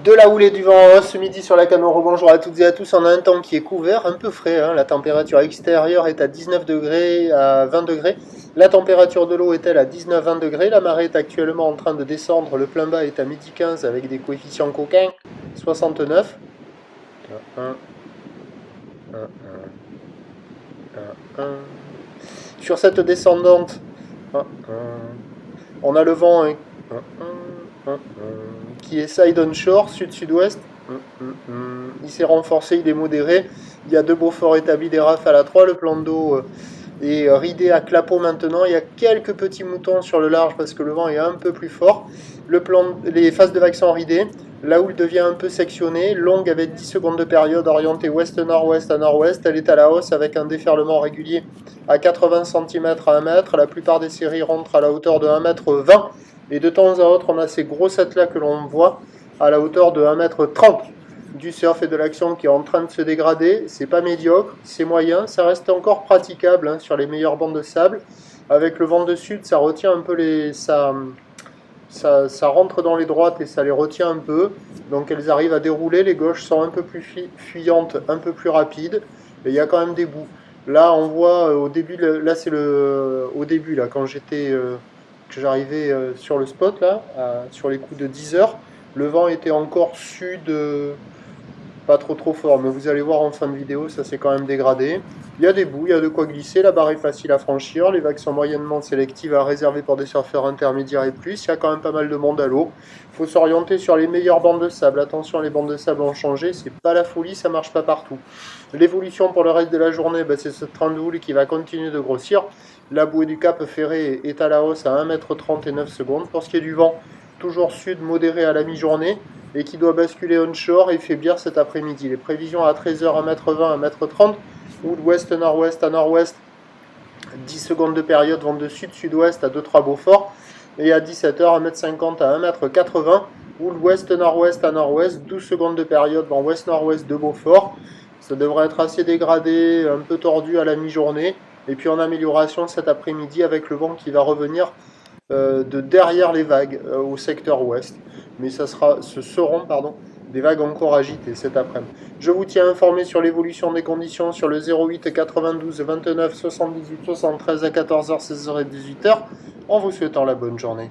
De la houle et du vent ce midi sur la Camaro. Bonjour à toutes et à tous. On a un temps qui est couvert, un peu frais. La température extérieure est à 19 degrés à 20 degrés. La température de l'eau est-elle à 19-20 degrés. La marée est actuellement en train de descendre. Le plein bas est à midi 15 avec des coefficients coquins 69. 1, 1, 1, 1, 1. Sur cette descendante, 1, 1, on a le vent 1, 1, 1, 1, qui est side onshore, sud-sud-ouest. Il s'est renforcé, il est modéré. Il y a deux Beaufort établis, des rafales à 3. Le plan d'eau est ridé à clapot maintenant. Il y a quelques petits moutons sur le large parce que le vent est un peu plus fort. Les phases de vagues sont ridées. La houle devient un peu sectionnée, longue avec 10 secondes de période, orientée ouest-nord-ouest à nord-ouest. Elle est à la hausse avec un déferlement régulier à 80 cm à 1 mètre. La plupart des séries rentrent à la hauteur de 1,20 m. Et de temps à autre, on a ces grossettes-là que l'on voit à la hauteur de 1,30 m. Du surf et de l'action qui est en train de se dégrader. C'est pas médiocre, c'est moyen. Ça reste encore praticable sur les meilleures bandes de sable. Avec le vent de sud, ça retient un peu ça rentre dans les droites et ça les retient un peu. Donc elles arrivent à dérouler. Les gauches sont un peu plus fuyantes, un peu plus rapides. Mais il y a quand même des bouts. Là, on voit au début, là c'est au début, là, quand que j'arrivais sur le spot, là, sur les coups de 10 heures, le vent était encore sud, pas trop fort, mais vous allez voir en fin de vidéo, ça s'est quand même dégradé. Il y a des bouts, il y a de quoi glisser, la barre est facile à franchir, les vagues sont moyennement sélectives à réserver pour des surfeurs intermédiaires et plus, il y a quand même pas mal de monde à l'eau. Il faut s'orienter sur les meilleures bandes de sable. Attention, les bandes de sable ont changé, c'est pas la folie, ça marche pas partout. L'évolution pour le reste de la journée, c'est ce train de houle qui va continuer de grossir. La bouée du Cap Ferré est à la hausse à 1,30 m et 9 secondes. Pour ce qui est du vent, toujours sud modéré à la mi-journée et qui doit basculer onshore et faiblir cet après-midi. Les prévisions à 13 h 1,20 m, 1,30 m. Ou d'ouest-nord-ouest à nord-ouest, 10 secondes de période, vent de sud-sud-ouest à 2-3 Beaufort. Et à 17 h 1,50 m à 1,80 m. Ou l'ouest-nord-ouest à nord-ouest, 12 secondes de période, vent ouest-nord-ouest de Beaufort. Ça devrait être assez dégradé, un peu tordu à la mi-journée. Et puis en amélioration cet après-midi avec le vent qui va revenir de derrière les vagues au secteur ouest. Mais ce seront des vagues encore agitées cet après-midi. Je vous tiens informé sur l'évolution des conditions sur le 08 92 29 78 73 à 14 h, 16 h et 18 h en vous souhaitant la bonne journée.